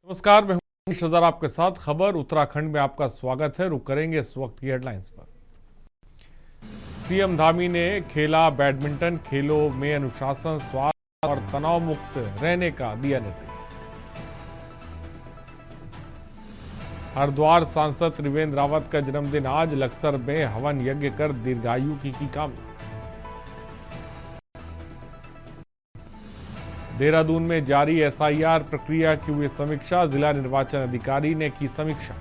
नमस्कार, मैं हूं मनीष नजर आपके साथ। खबर उत्तराखंड में आपका स्वागत है। रुक करेंगे इस वक्त की हेडलाइंस पर। सीएम धामी ने खेला बैडमिंटन। खेलों में अनुशासन, स्वास्थ्य और तनाव मुक्त रहने का दिया निर्देश। हरिद्वार सांसद त्रिवेंद्र रावत का जन्मदिन आज। लक्सर में हवन यज्ञ कर दीर्घायु की कामना। देहरादून में जारी एसआईआर प्रक्रिया की हुई समीक्षा। जिला निर्वाचन अधिकारी ने की समीक्षा।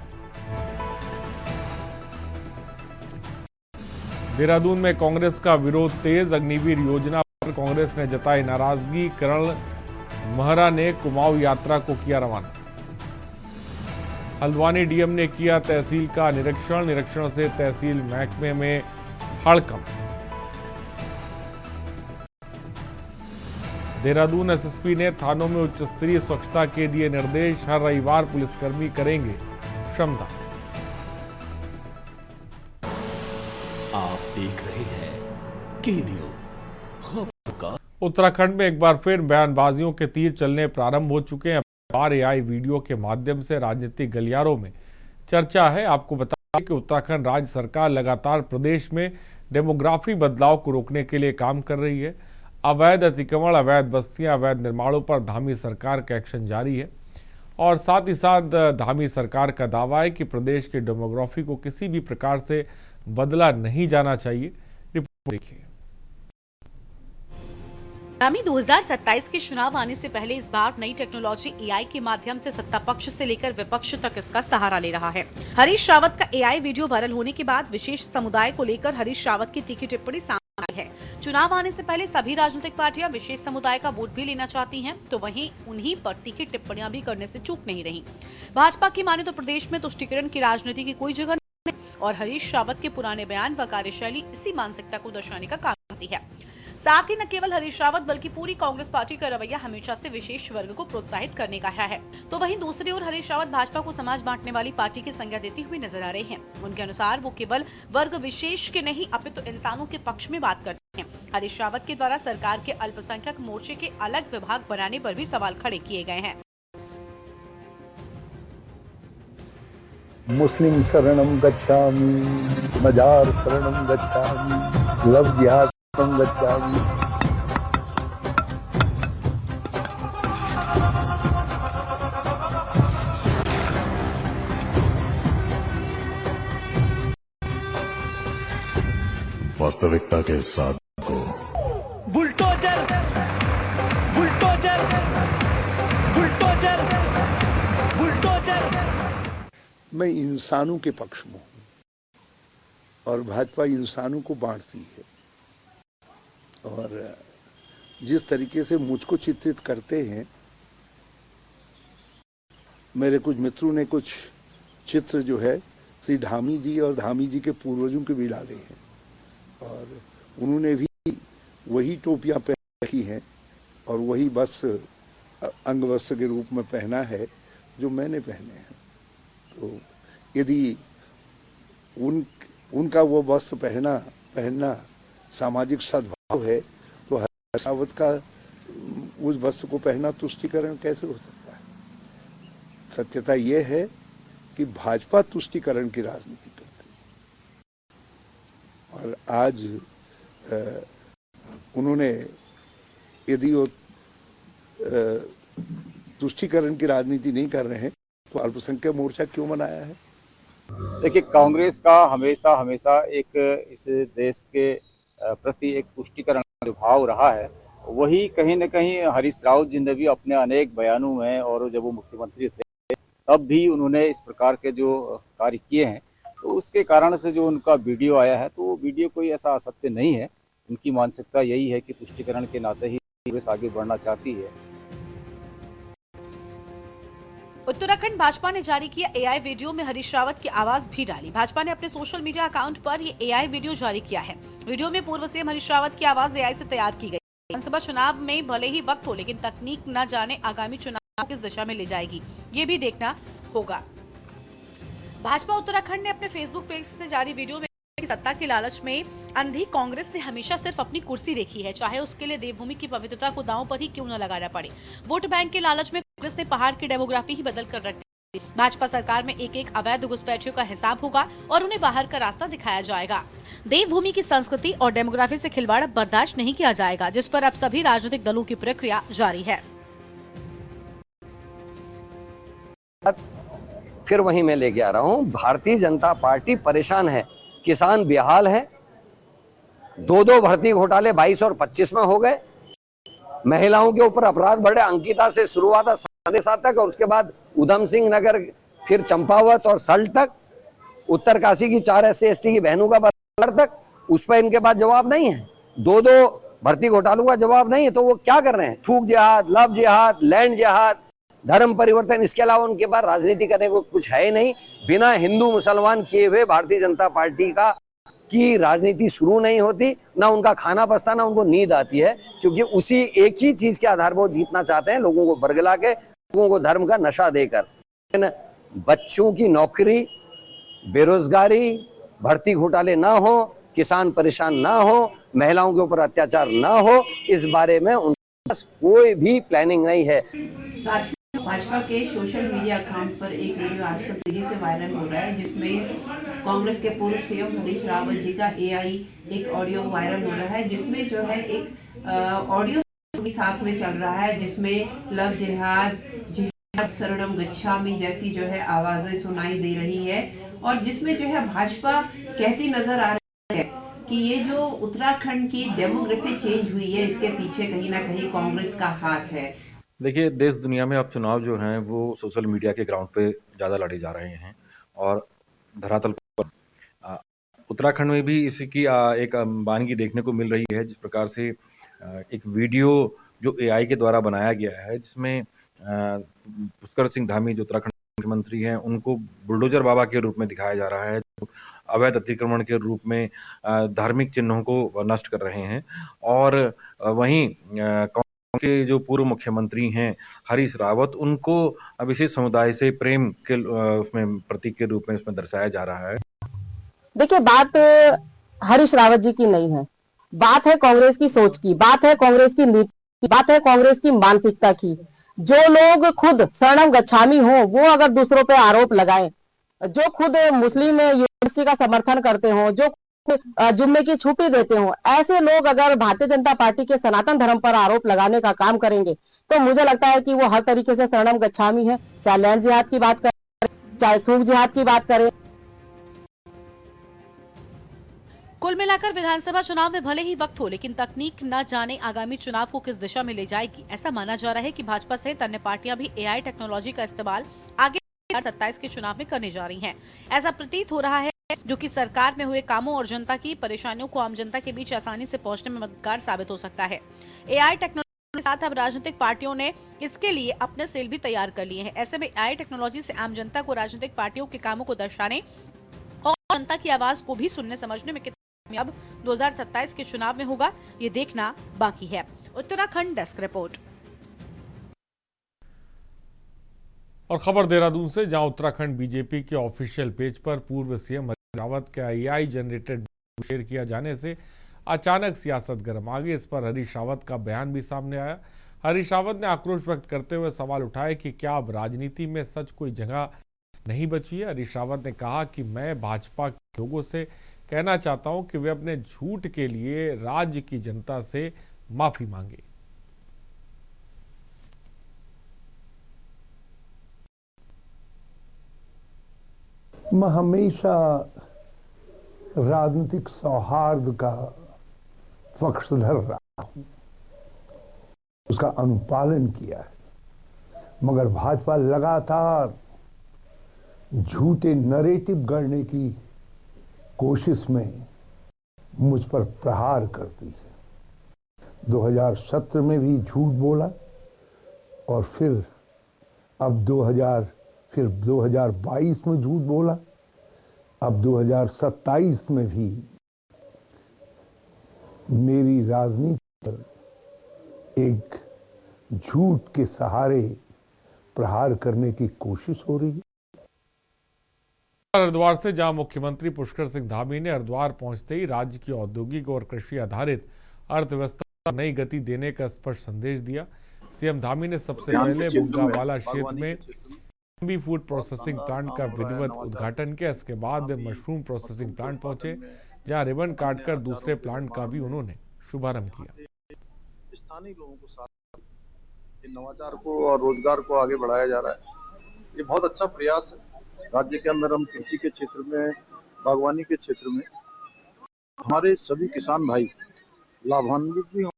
देहरादून में कांग्रेस का विरोध तेज। अग्निवीर योजना पर कांग्रेस ने जताई नाराजगी। कर्नल महरा ने कुमाऊं यात्रा को किया रवाना। हल्द्वानी डीएम ने किया तहसील का निरीक्षण से तहसील महकमे में हड़कंप। देहरादून एसएसपी ने थानों में उच्च स्तरीय स्वच्छता के दिए निर्देश। हर रविवार पुलिसकर्मी करेंगे श्रमदान। आप देख रहे हैं के न्यूज। उत्तराखंड में एक बार फिर बयानबाजियों के तीर चलने प्रारंभ हो चुके हैं। एआई वीडियो के माध्यम से राजनीतिक गलियारों में चर्चा है। आपको बता दें कि उत्तराखंड राज्य सरकार लगातार प्रदेश में डेमोग्राफी बदलाव को रोकने के लिए काम कर रही है। अवैध अतिक्रमण, अवैध बस्तियां, अवैध निर्माणों पर धामी सरकार का एक्शन जारी है और साथ ही साथ धामी सरकार का दावा है कि प्रदेश की डेमोग्राफी को किसी भी प्रकार से बदला नहीं जाना चाहिए। रिपोर्ट देखिए। आगामी 2027 के चुनाव आने से पहले इस बार नई टेक्नोलॉजी एआई के माध्यम से सत्ता पक्ष से लेकर विपक्ष तक इसका सहारा ले रहा है। हरीश रावत का एआई वीडियो वायरल होने के बाद विशेष समुदाय को लेकर हरीश रावत की तीखी टिप्पणी सामने आई है। चुनाव आने से पहले सभी राजनीतिक पार्टियां विशेष समुदाय का वोट भी लेना चाहती हैं, तो वहीं उन्हीं पर तीखी टिप्पणियां भी करने से चूक नहीं रही। भाजपा की माने तो प्रदेश में तुष्टीकरण की राजनीति की कोई जगह नहीं और हरीश रावत के पुराने बयान व कार्यशैली इसी मानसिकता को दर्शाने का काम करती है। साथ ही न केवल हरीश रावत बल्कि पूरी कांग्रेस पार्टी का रवैया हमेशा से विशेष वर्ग को प्रोत्साहित करने का है। तो वहीं दूसरी ओर हरीश रावत भाजपा को समाज बांटने वाली पार्टी की संज्ञा देती हुई नजर आ रहे हैं। उनके अनुसार वो केवल वर्ग विशेष के नहीं अपितु इंसानों के पक्ष में बात करते हैं। हरीश रावत के द्वारा सरकार के अल्पसंख्यक मोर्चे के अलग विभाग बनाने पर भी सवाल खड़े किए गए हैं। मुस्लिम शरणम गच्छामि, मजार शरणम गच्छामि, लव जिहाद शरणम गच्छामि। वास्तविकता के साथ को बुलडोजर बुलडोजर बुलडोजर बुलडोजर। मैं इंसानों के पक्ष में हूँ और भाजपा इंसानों को बांटती है और जिस तरीके से मुझको चित्रित करते हैं, मेरे कुछ मित्रों ने कुछ चित्र जो है श्री धामी जी और धामी जी के पूर्वजों के भी डाले हैं और उन्होंने भी वही टोपियां पहन रखी हैं और वही वस्त्र अंग वस्त्र के रूप में पहना है जो मैंने पहने हैं। तो यदि उनका वो वस्त्र पहनना सामाजिक सद्भाव है तो हरीश रावत का उस वस्त्र को पहनना तुष्टीकरण कैसे हो सकता है? सत्यता यह है कि भाजपा तुष्टीकरण की राजनीति करती है और आज उन्होंने यदि वो तुष्टीकरण की राजनीति नहीं कर रहे हैं तो अल्पसंख्यक मोर्चा क्यों बनाया है? देखिए, कांग्रेस का हमेशा एक इस देश के प्रति एक तुष्टीकरण जो भाव रहा है, वही कहीं न कहीं हरीश रावत जी ने भी अपने अनेक बयानों में और जब वो मुख्यमंत्री थे तब भी उन्होंने इस प्रकार के जो कार्य किए हैं, तो उसके कारण से जो उनका वीडियो आया है तो वो वीडियो कोई ऐसा असत्य नहीं है। उनकी मानसिकता यही है कि तुष्टीकरण के नाते ही कांग्रेस आगे बढ़ना चाहती है। उत्तराखंड भाजपा ने जारी किया एआई वीडियो में हरीश रावत की आवाज भी डाली। भाजपा ने अपने सोशल मीडिया अकाउंट पर ये एआई वीडियो जारी किया है। वीडियो में पूर्व सीएम हरीश रावत की आवाज एआई से तैयार की गई। विधानसभा चुनाव में भले ही वक्त हो, लेकिन तकनीक न जाने आगामी चुनाव किस दिशा में ले जाएगी, ये भी देखना होगा। भाजपा उत्तराखंड ने अपने फेसबुक पेज से जारी वीडियो में सत्ता के लालच में अंधी कांग्रेस ने हमेशा सिर्फ अपनी कुर्सी देखी है, चाहे उसके लिए देवभूमि की पवित्रता को दांव पर ही क्यों न लगाना पड़े। वोट बैंक के लालच में कांग्रेस ने पहाड़ की डेमोग्राफी ही बदल कर रख दी। भाजपा सरकार में एक एक अवैध घुसपैठियों का हिसाब होगा और उन्हें बाहर का रास्ता दिखाया जाएगा। देवभूमि की संस्कृति और डेमोग्राफी से खिलवाड़ अब बर्दाश्त नहीं किया जाएगा, जिस पर अब सभी राजनीतिक दलों की प्रक्रिया जारी है। फिर वहीं मैं लेके आ रहा हूं, भारतीय जनता पार्टी परेशान है, किसान बेहाल है। दो भर्ती घोटाले 22 और 25 में हो गए। महिलाओं के ऊपर अपराध बढ़े। अंकिता से शुरू हुआ था 7.5 तक और उसके बाद उधम सिंह नगर, फिर चंपावत और सल्ट तक, उत्तरकाशी की 4 SC/ST की बहनों का तक, उस पर इनके पास जवाब नहीं है। दो भर्ती घोटालों का जवाब नहीं है, तो वो क्या कर रहे हैं? थूक जिहाद, लव जिहाद, लैंड जिहाद, धर्म परिवर्तन, इसके अलावा उनके पास राजनीति करने को कुछ है ही नहीं। बिना हिंदू मुसलमान किए हुए भारतीय जनता पार्टी की राजनीति शुरू नहीं होती, ना उनका खाना पचता, ना उनको नींद आती है, क्योंकि उसी एक ही चीज के आधार पर वो जीतना चाहते हैं, लोगों को बरगला के, लोगों को धर्म का नशा देकर। बच्चों की नौकरी, बेरोजगारी, भर्ती घोटाले ना हो, किसान परेशान ना हो, महिलाओं के ऊपर अत्याचार ना हो, इस बारे में उनके पास कोई भी प्लानिंग नहीं है। भाजपा के सोशल मीडिया अकाउंट पर एक वीडियो आजकल तेजी से वायरल हो रहा है, जिसमें कांग्रेस के पूर्व सीएम हरीश रावत जी का AI एक ऑडियो वायरल हो रहा है, जिसमें जो है एक ऑडियो साथ में चल रहा है, जिसमें लव जिहाद, जिहाद शरणम गच्छामि जैसी जो है आवाजें सुनाई दे रही है, और जिसमें जो है भाजपा कहती नजर आ रही है कि ये जो उत्तराखंड की डेमोग्राफी चेंज हुई है, इसके पीछे कहीं ना कहीं कांग्रेस का हाथ है। देखिए, देश दुनिया में अब चुनाव जो हैं वो सोशल मीडिया के ग्राउंड पे ज़्यादा लड़े जा रहे हैं, और धरातल पर उत्तराखंड में भी इसी की एक वानगी देखने को मिल रही है। जिस प्रकार से एक वीडियो जो AI के द्वारा बनाया गया है, जिसमें पुष्कर सिंह धामी जो उत्तराखंड मुख्यमंत्री हैं, उनको बुलडोजर बाबा के रूप में दिखाया जा रहा है, जो अवैध अतिक्रमण के रूप में धार्मिक चिन्हों को नष्ट कर रहे हैं। और वहीं के जो पूर्व मुख्यमंत्री हैं हरीश रावत, उनको विशेष समुदाय से प्रेम के उसमें प्रतीक के रूप में इसमें दर्शाया जा रहा है। देखिए, बात हरीश रावत जी की नहीं है, बात है कांग्रेस की सोच की, बात है कांग्रेस की नीति की, बात है कांग्रेस की मानसिकता की। जो लोग खुद शरणम गच्छामी हो, वो अगर दूसरों पे आरोप लगाएं, जो खुद मुस्लिम यूनिवर्सिटी का समर्थन करते हो, जो जुम्मे की छुट्टी देते हो, ऐसे लोग अगर भारतीय जनता पार्टी के सनातन धर्म पर आरोप लगाने का काम करेंगे, तो मुझे लगता है कि वो हर तरीके से शरणम गच्छामी है। चाहे लैंड जिहाद की बात करें, चाहे थूक जिहाद की बात करें। कुल मिलाकर विधानसभा चुनाव में भले ही वक्त हो, लेकिन तकनीक न जाने आगामी चुनाव को किस दिशा में ले जाएगी। ऐसा माना जा रहा है कि भाजपा सहित अन्य पार्टियां भी AI टेक्नोलॉजी का इस्तेमाल आगे 2027 के चुनाव में करने जा रही हैं। ऐसा प्रतीत हो रहा है, जो कि सरकार में हुए कामों और जनता की परेशानियों को आम जनता के बीच आसानी से पहुंचने में मददगार साबित हो सकता है। AI टेक्नोलॉजी के साथ अब राजनीतिक पार्टियों ने इसके लिए अपने सेल भी तैयार कर लिए हैं। ऐसे में AI टेक्नोलॉजी से आम जनता को राजनीतिक पार्टियों के कामों को दर्शाने और जनता की आवाज को भी सुनने समझने में कितना अब 2027 के चुनाव में होगा, ये देखना बाकी है। Uttarakhand desk report. और खबर देहरादून से, जहां उत्तराखंड बीजेपी के ऑफिशियल पेज पर पूर्व सीएम हरीश रावत का AI जनरेटेड शेयर किया जाने से अचानक सियासत गर्म आ गई। इस पर हरीश रावत का बयान भी सामने आया। हरीश रावत ने आक्रोश व्यक्त करते हुए सवाल उठाए कि क्या अब राजनीति में सच कोई जगह नहीं बची है। हरीश रावत ने कहा कि मैं भाजपा के लोगों से कहना चाहता हूं कि वे अपने झूठ के लिए राज्य की जनता से माफी मांगे। मैं हमेशा राजनीतिक सौहार्द का पक्षधर रहा हूं, उसका अनुपालन किया है, मगर भाजपा लगातार झूठे नरेटिव गढ़ने की कोशिश में मुझ पर प्रहार करती है। 2017 में भी झूठ बोला और फिर अब 2022 में झूठ बोला, अब 2027 में भी मेरी राजनीति पर एक झूठ के सहारे प्रहार करने की कोशिश हो रही है। हरिद्वार से, जहां मुख्यमंत्री पुष्कर सिंह धामी ने हरिद्वार पहुंचते ही राज्य की औद्योगिक और कृषि आधारित अर्थव्यवस्था को नई गति देने का स्पष्ट संदेश दिया। सीएम धामी ने सबसे पहले बुग्गावाला क्षेत्र में बी फूड प्रोसेसिंग प्लांट का विधिवत उद्घाटन किया। इसके बाद मशरूम प्रोसेसिंग प्लांट पहुंचे, जहां रिबन काटकर दूसरे प्लांट का भी उन्होंने शुभारंभ किया। स्थानीय लोगों को साथ नवाचार को और रोजगार को आगे बढ़ाया जा रहा है। ये बहुत अच्छा प्रयास है। राज्य के अंदर हम कृषि के क्षेत्र में, बागवानी के क्षेत्र में हमारे सभी किसान भाई लाभान्वित भी हों,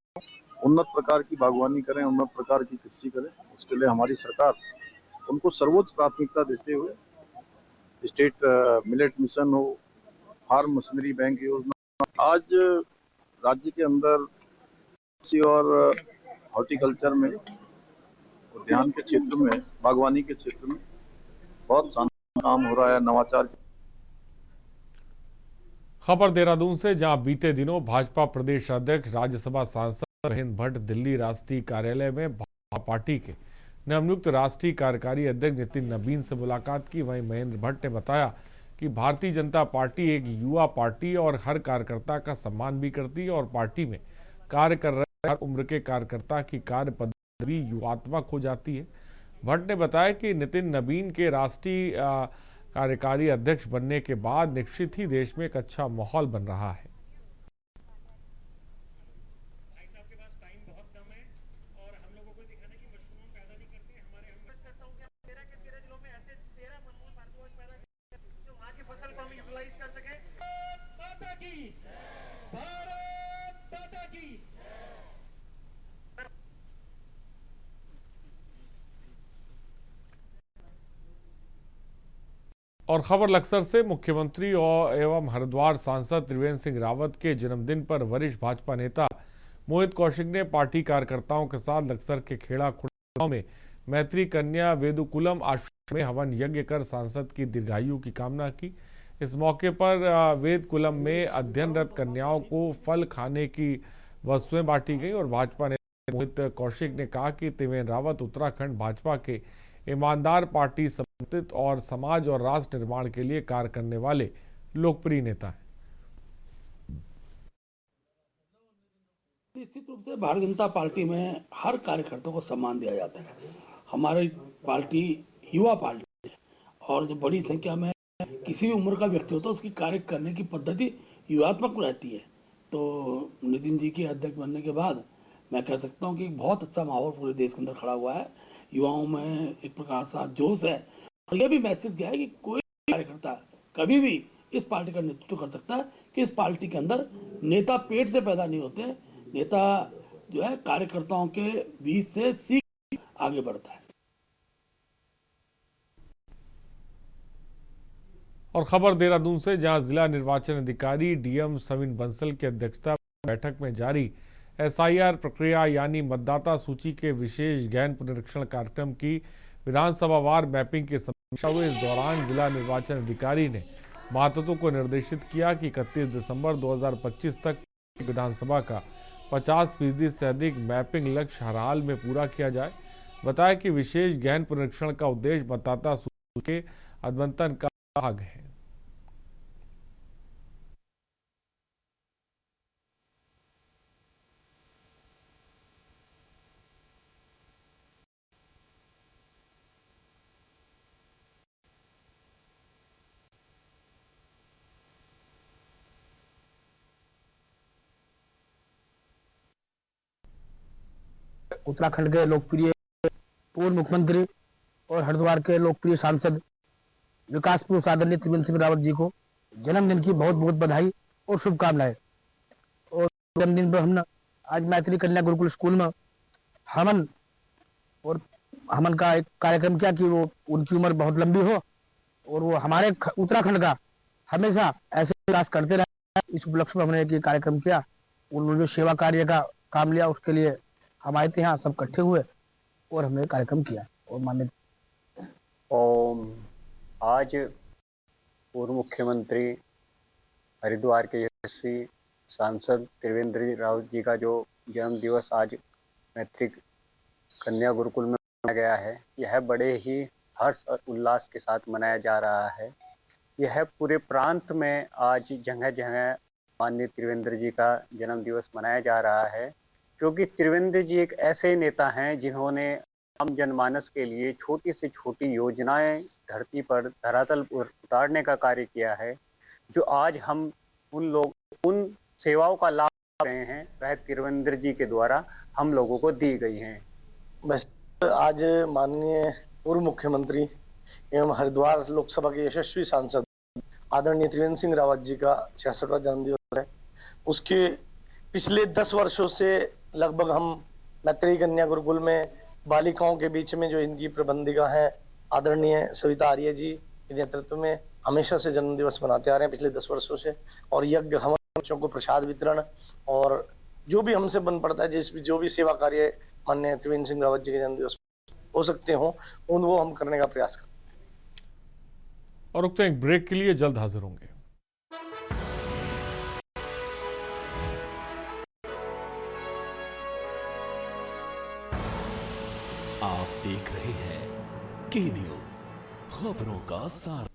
उन्नत प्रकार की बागवानी करें, उन्नत प्रकार की कृषि करें। उसके लिए हमारी सरकार उनको सर्वोच्च प्राथमिकता देते हुए स्टेट मिलेट मिशन हो, फार्म मशीनरी बैंक योजना, आज राज्य के अंदर कृषि और हॉर्टिकल्चर में, उद्यान के क्षेत्र में, बागवानी के क्षेत्र में बहुत शानदार काम हो रहा है, नवाचार। खबर देहरादून से, जहां बीते दिनों भाजपा प्रदेश अध्यक्ष राज्यसभा सांसद महेंद्र भट्ट दिल्ली राष्ट्रीय कार्यालय में भाजपा पार्टी के नवनियुक्त राष्ट्रीय कार्यकारी अध्यक्ष नितिन नबीन से मुलाकात की। वहीं महेंद्र भट्ट ने बताया कि भारतीय जनता पार्टी एक युवा पार्टी और हर कार्यकर्ता का सम्मान भी करती है और पार्टी में कार्य कर रहे हर उम्र के कार्यकर्ता की कार्य पद्धति भी युवात्मक हो जाती है। भट्ट ने बताया कि नितिन नबीन के राष्ट्रीय कार्यकारी अध्यक्ष बनने के बाद निश्चित ही देश में एक अच्छा माहौल बन रहा है। और खबर लक्सर से, मुख्यमंत्री और एवं हरिद्वार सांसद त्रिवेंद्र सिंह रावत के जन्मदिन पर वरिष्ठ भाजपा नेता मोहित कौशिक ने पार्टी कार्यकर्ताओं के साथ लक्सर के खेड़ा खुर्द गांव में मैत्री कन्या वेदुकुलम आश्रम में हवन यज्ञ कर सांसद की दीर्घायु की कामना की। इस मौके पर वेदकुलम में अध्ययनरत कन्याओं को फल खाने की वस्तुएं बांटी गई और भाजपा नेता मोहित कौशिक ने कहा कि त्रिवेंद्र रावत उत्तराखंड भाजपा के ईमानदार, पार्टी समर्पित और समाज और राष्ट्र निर्माण के लिए कार्य करने वाले लोकप्रिय नेता हैं। निश्चित रूप से भारतीय जनता पार्टी में हर कार्यकर्ता को सम्मान दिया जाता है। हमारी पार्टी युवा पार्टी है और जो बड़ी संख्या में किसी भी उम्र का व्यक्ति होता है उसकी कार्य करने की पद्धति युवात्मक रहती है। तो नितिन जी के अध्यक्ष बनने के बाद मैं कह सकता हूँ कि बहुत अच्छा माहौल पूरे देश के अंदर खड़ा हुआ है। युवाओं में एक प्रकार सा जोश है और यह भी मैसेज गया है कि कोई कार्यकर्ता कभी भी इस पार्टी का नेतृत्व कर सकता है कि इस पार्टी के अंदर नेता पेट से पैदा नहीं होते, नेता जो है कार्यकर्ताओं के बीच से सीख आगे बढ़ता है। और खबर देहरादून से, जहां जिला निर्वाचन अधिकारी डीएम सविन बंसल की अध्यक्षता बैठक में जारी एसआईआर प्रक्रिया यानी मतदाता सूची के विशेष गहन पुनरीक्षण कार्यक्रम की विधानसभावार मैपिंग की समीक्षा हुई। इस दौरान जिला निर्वाचन अधिकारी ने महत्वों को निर्देशित किया कि 31 दिसंबर 2025 तक विधानसभा का 50% से अधिक मैपिंग लक्ष्य हर हाल में पूरा किया जाए। बताया कि विशेष गहन पुनरीक्षण का उद्देश्य मतदाता सूची के अद्यतन का भाग है। उत्तराखंड के लोकप्रिय पूर्व मुख्यमंत्री और हरिद्वार के लोकप्रिय सांसद विकास पुरुष आदरणीय त्रिवेंद्र सिंह रावत जी को जन्मदिन की बहुत बहुत बधाई और शुभकामनाएं। और जन्मदिन पर हमने आज मैत्री कन्या गुरुकुल स्कूल में हमन का एक कार्यक्रम किया कि वो उनकी उम्र बहुत लंबी हो और वो हमारे उत्तराखंड का हमेशा ऐसे विकास करते रहे। इस उपलक्ष्य में हमने एक कार्यक्रम किया। उन्होंने जो सेवा कार्य का काम लिया उसके लिए हमारे यहाँ सब इकट्ठे हुए और हमने कार्यक्रम किया और मान्य। आज पूर्व मुख्यमंत्री हरिद्वार के यशस्वी सांसद त्रिवेंद्र रावत जी का जो जन्म दिवस आज मैत्री कन्या गुरुकुल में मनाया गया है, यह बड़े ही हर्ष और उल्लास के साथ मनाया जा रहा है। यह पूरे प्रांत में आज जगह जगह माननीय त्रिवेंद्र जी का जन्म दिवस मनाया जा रहा है। क्योंकि त्रिवेंद्र जी एक ऐसे नेता हैं जिन्होंने आम जनमानस के लिए छोटी से छोटी योजनाएं धरती पर धरातल पर उतारने का कार्य किया है, जो आज हम उन सेवाओं का लाभ रहे हैं, वह त्रिवेंद्र जी के द्वारा हम लोगों को दी गई हैं। बस आज माननीय पूर्व मुख्यमंत्री एवं हरिद्वार लोकसभा के यशस्वी सांसद आदरणीय त्रिवेंद्र सिंह रावत जी का 66वां जन्मदिवस है। उसके पिछले 10 वर्षों से लगभग हम मैत्री कन्या गुरुकुल में बालिकाओं के बीच में जो इनकी प्रबंधिका है आदरणीय सविता आर्य जी के नेतृत्व में हमेशा से जन्मदिवस मनाते आ रहे हैं पिछले 10 वर्षों से। और यज्ञ हवन, बच्चों को प्रसाद वितरण और जो भी हमसे बन पड़ता है, जो भी सेवा कार्य माननीय त्रिवेंद्र सिंह रावत जी के जन्मदिवस हो सकते हो वो हम करने का प्रयास करते हैं। और रुकते हैं एक ब्रेक के लिए, जल्द हाजिर होंगे। आप देख रहे हैं के न्यूज, खबरों का सार।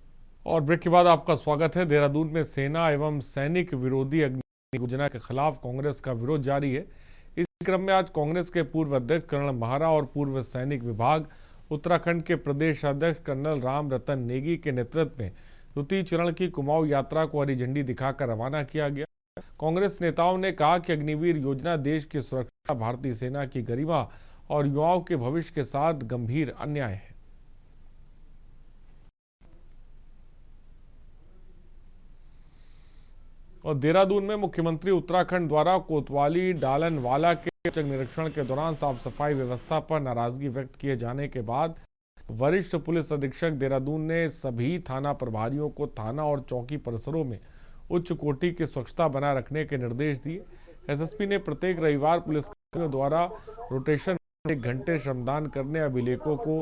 और ब्रेक के बाद आपका स्वागत है। देहरादून में सेना एवं सैनिक विरोधी अग्नि योजना के खिलाफ कांग्रेस का विरोध जारी है। इस क्रम में आज कांग्रेस के पूर्व अध्यक्ष कर्नल महारा और पूर्व सैनिक विभाग उत्तराखंड के प्रदेश अध्यक्ष कर्नल राम रतन नेगी के नेतृत्व में द्वितीय चरण की कुमाऊं यात्रा को हरी झंडी दिखाकर रवाना किया गया। कांग्रेस नेताओं ने कहा कि अग्निवीर योजना देश की सुरक्षा, भारतीय सेना की गरिमा और युवाओं के भविष्य के साथ गंभीर अन्याय है। और देहरादून में मुख्यमंत्री उत्तराखंड द्वारा कोतवाली डालनवाला के औचक निरीक्षण के दौरान साफ सफाई व्यवस्था पर नाराजगी व्यक्त किए जाने के बाद वरिष्ठ पुलिस अधीक्षक देहरादून ने सभी थाना प्रभारियों को थाना और चौकी परिसरों में उच्च कोटि की स्वच्छता बनाए रखने के निर्देश दिए। एसएसपी ने प्रत्येक रविवार पुलिसकर्मियों द्वारा रोटेशन 1 घंटे श्रमदान करने, अभिलेखों को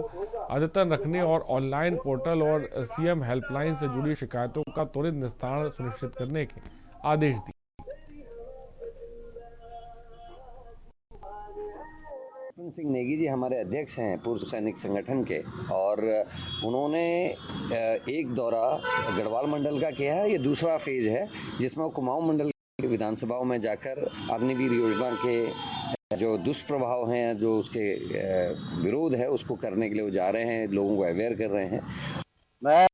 अद्यतन रखने और ऑनलाइन पोर्टल और सीएम हेल्पलाइन से जुड़ी शिकायतों का त्वरित निस्तारण सुनिश्चित करने के आदेश दिए। सिंह नेगी जी हमारे अध्यक्ष हैं पूर्व सैनिक संगठन के, और उन्होंने एक दौरा गढ़वाल मंडल का किया है। ये दूसरा फेज है जिसमें वो कुमाऊं मंडल की विधानसभाओं में जाकर अग्निवीर योजना के जो दुष्प्रभाव हैं, जो उसके विरोध है, उसको करने के लिए वो जा रहे हैं, लोगों को अवेयर कर रहे हैं। मैं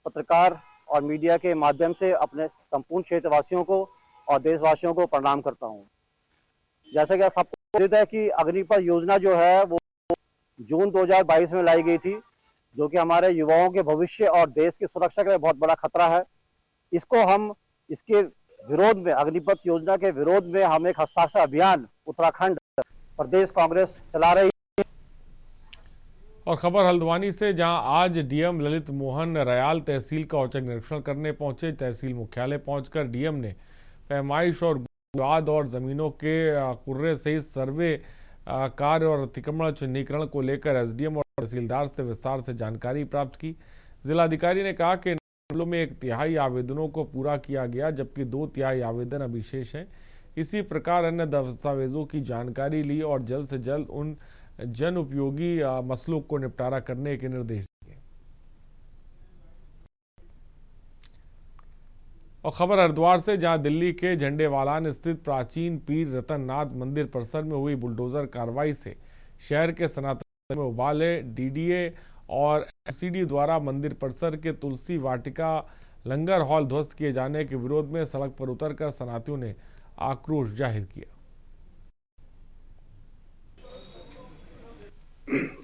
पत्रकार और मीडिया के माध्यम से अपने संपूर्ण क्षेत्रवासियों को और देशवासियों को प्रणाम करता हूं। जैसा कि सबको पता है कि अग्निपथ योजना जो है वो जून 2022 में लाई गई थी, जो कि हमारे युवाओं के भविष्य और देश की सुरक्षा के लिए बहुत बड़ा खतरा है। इसके विरोध में, अग्निपथ योजना के विरोध में हम एक हस्ताक्षर अभियान उत्तराखंड प्रदेश कांग्रेस चला रही है। और खबर हल्द्वानी से, जहां आज डीएम ललित मोहन रयाल तहसील का औचक निरीक्षण करने पहुंचे। तहसील मुख्यालय पहुंचकर डीएम ने पैमाइश और विवाद और जमीनों के कुर्रे सहित सर्वे कार्य और अतिक्रमण चिन्हीकरण को लेकर एसडीएम और तहसीलदार से विस्तार से जानकारी प्राप्त की। जिलाधिकारी ने कहा कि मामलों में 1/3 आवेदनों को पूरा किया गया, जबकि 2/3 आवेदन अभी शेष हैं। इसी प्रकार अन्य दस्तावेजों की जानकारी ली और जल्द से जल्द उन जन उपयोगी मसलों को निपटारा करने के निर्देश दिए। और खबर हरिद्वार से, जहां दिल्ली के झंडेवालान स्थित प्राचीन पीर रतननाथ मंदिर परिसर में हुई बुलडोजर कार्रवाई से शहर के सनातन में उबाल है। डीडीए और एमसीडी द्वारा मंदिर परिसर के तुलसी वाटिका लंगर हॉल ध्वस्त किए जाने के विरोध में सड़क पर उतरकर सनातनियों ने आक्रोश जाहिर किया।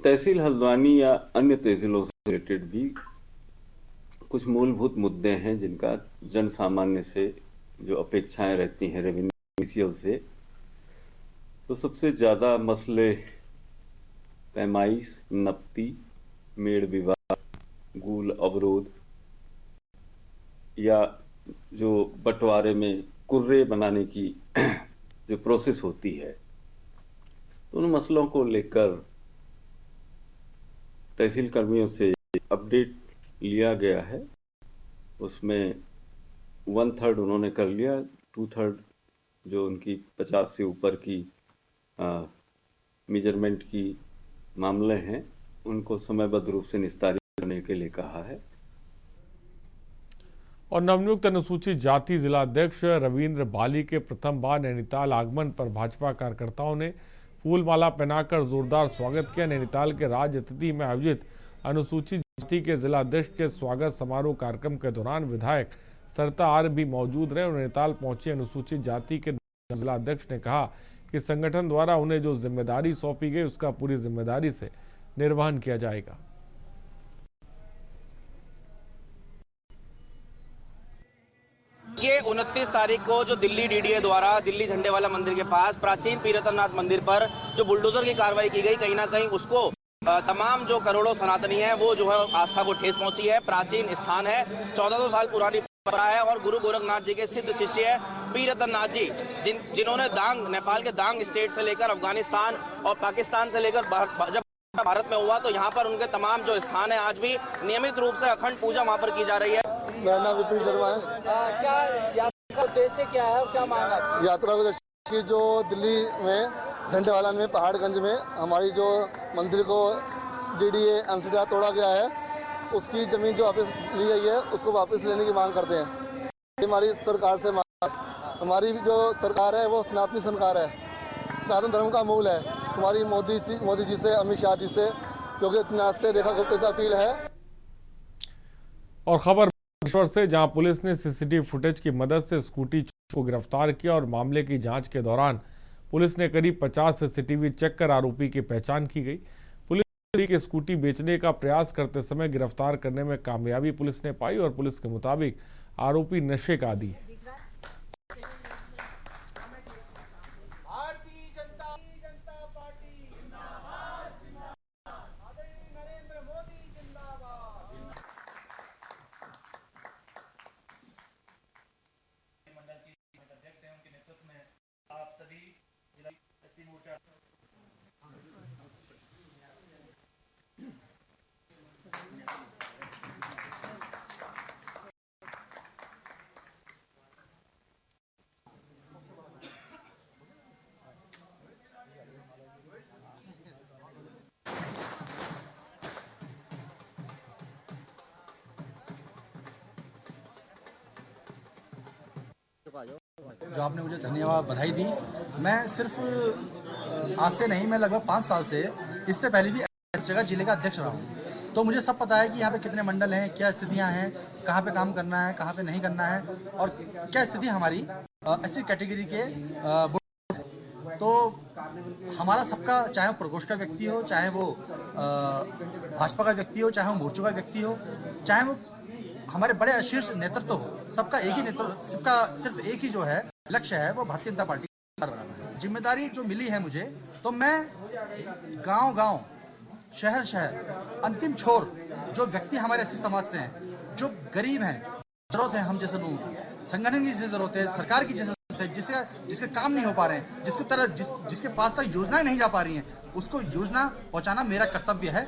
तहसील हल्द्वानी या अन्य तहसीलों से रिलेटेड भी कुछ मूलभूत मुद्दे हैं जिनका जन सामान्य से जो अपेक्षाएं रहती हैं रेवेन्यू ऑफिशियल से। तो सबसे ज़्यादा मसले पैमाइश, नपती, मेड़ विवाद, गूल अवरोध या जो बंटवारे में कुर्रे बनाने की जो प्रोसेस होती है, तो उन मसलों को लेकर तहसील कर्मियों से अपडेट लिया गया है। उसमें 1/3 उन्होंने कर लिया, 2/3 जो उनकी 50 से ऊपर की मेजरमेंट की मामले हैं उनको समयबद्ध रूप से निस्तारित करने के लिए कहा है। और नवनियुक्त अनुसूचित जाति जिला अध्यक्ष रविंद्र बाली के प्रथम बार नैनीताल आगमन पर भाजपा कार्यकर्ताओं ने फूलमाला पहनाकर जोरदार स्वागत किया। नैनीताल के राज अतिथि में आयोजित अनुसूचित जाति के जिला अध्यक्ष के स्वागत समारोह कार्यक्रम के दौरान विधायक सरिता आर्य भी मौजूद रहे और नैनीताल पहुंचे अनुसूचित जाति के जिला अध्यक्ष ने कहा कि संगठन द्वारा उन्हें जो जिम्मेदारी सौंपी गई उसका पूरी जिम्मेदारी से निर्वहन किया जाएगा। ये 29 तारीख को जो दिल्ली डीडीए द्वारा दिल्ली झंडे वाला मंदिर के पास प्राचीन पीरतनाथ मंदिर पर जो बुलडोजर की कार्रवाई की गई, कहीं ना कहीं उसको तमाम जो करोड़ों सनातनी है वो जो है आस्था को ठेस पहुंची है। प्राचीन स्थान है, 1400 साल पुरानी परंपरा है और गुरु गोरखनाथ जी के सिद्ध शिष्य है पीरतनाथ जी, जिन्होंने दांग, नेपाल के दांग स्टेट से लेकर अफगानिस्तान और पाकिस्तान से लेकर जब भारत में हुआ तो यहाँ पर उनके तमाम जो स्थान है आज भी नियमित रूप से अखंड पूजा वहाँ पर की जा रही है। मेरा नाम विपिन शर्मा है। क्या यात्रा का उद्देश्य क्या है और क्या मांग है? यात्रा का उद्देश्य जो दिल्ली में झंडेवाला में पहाड़गंज में हमारी जो मंदिर को डीडीए एमसीडीआर तोड़ा गया है उसकी जमीन जो वापस ली गई है उसको वापस लेने की मांग करते हैं। हमारी सरकार से हमारी जो सरकार है वो सनातनी सरकार है, सनातन धर्म का मूल है। हमारी मोदी जी से, अमित शाह जी से, योगी आदित्यनाथ से, रेखा गुप्ता से अपील है। और खबर से जहां पुलिस ने सीसीटीवी फुटेज की मदद से स्कूटी को गिरफ्तार किया और मामले की जांच के दौरान पुलिस ने करीब 50 सीसीटीवी चेक कर आरोपी की पहचान की गई। पुलिस की स्कूटी बेचने का प्रयास करते समय गिरफ्तार करने में कामयाबी पुलिस ने पाई और पुलिस के मुताबिक आरोपी नशे का आदी है। जो आपने मुझे धन्यवाद बधाई दी। मैं सिर्फ आज से नहीं, मैं लगभग 5 साल से, इससे पहले भी जगह जिले का अध्यक्ष रहा हूँ, तो मुझे सब पता है कि यहाँ पे कितने मंडल हैं, क्या स्थितियाँ हैं, कहाँ पे काम करना है, कहाँ पे नहीं करना है और क्या स्थिति हमारी ऐसी कैटेगरी के तो हमारा सबका, चाहे वो प्रकोष्ठ का व्यक्ति हो, चाहे वो भाजपा का व्यक्ति हो, चाहे वो मोर्चों का व्यक्ति हो, चाहे वो हमारे बड़े शीर्ष नेतृत्व हो, सबका एक ही नेतृत्व, सबका सिर्फ एक ही जो है लक्ष्य है वो भारतीय जनता पार्टी बनाना है। जिम्मेदारी जो मिली है मुझे, तो मैं गांव-गांव, शहर-शहर, अंतिम छोर जो व्यक्ति हमारे ऐसे समाज से हैं, जो गरीब हैं, जरूरत है हम जैसे लोगों की, संगठन की जैसे जरूरत है, सरकार की जैसे जरूरत है, जिसके काम नहीं हो पा रहे हैं, जिसके पास तक योजनाएं नहीं जा पा रही हैं, उसको योजना पहुंचाना मेरा कर्तव्य है।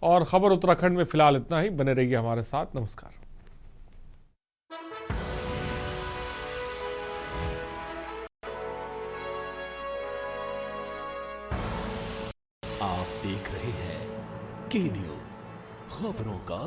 और खबर उत्तराखंड में फिलहाल इतना ही। बने रहिए हमारे साथ। नमस्कार। आप देख रहे हैं के न्यूज़, खबरों का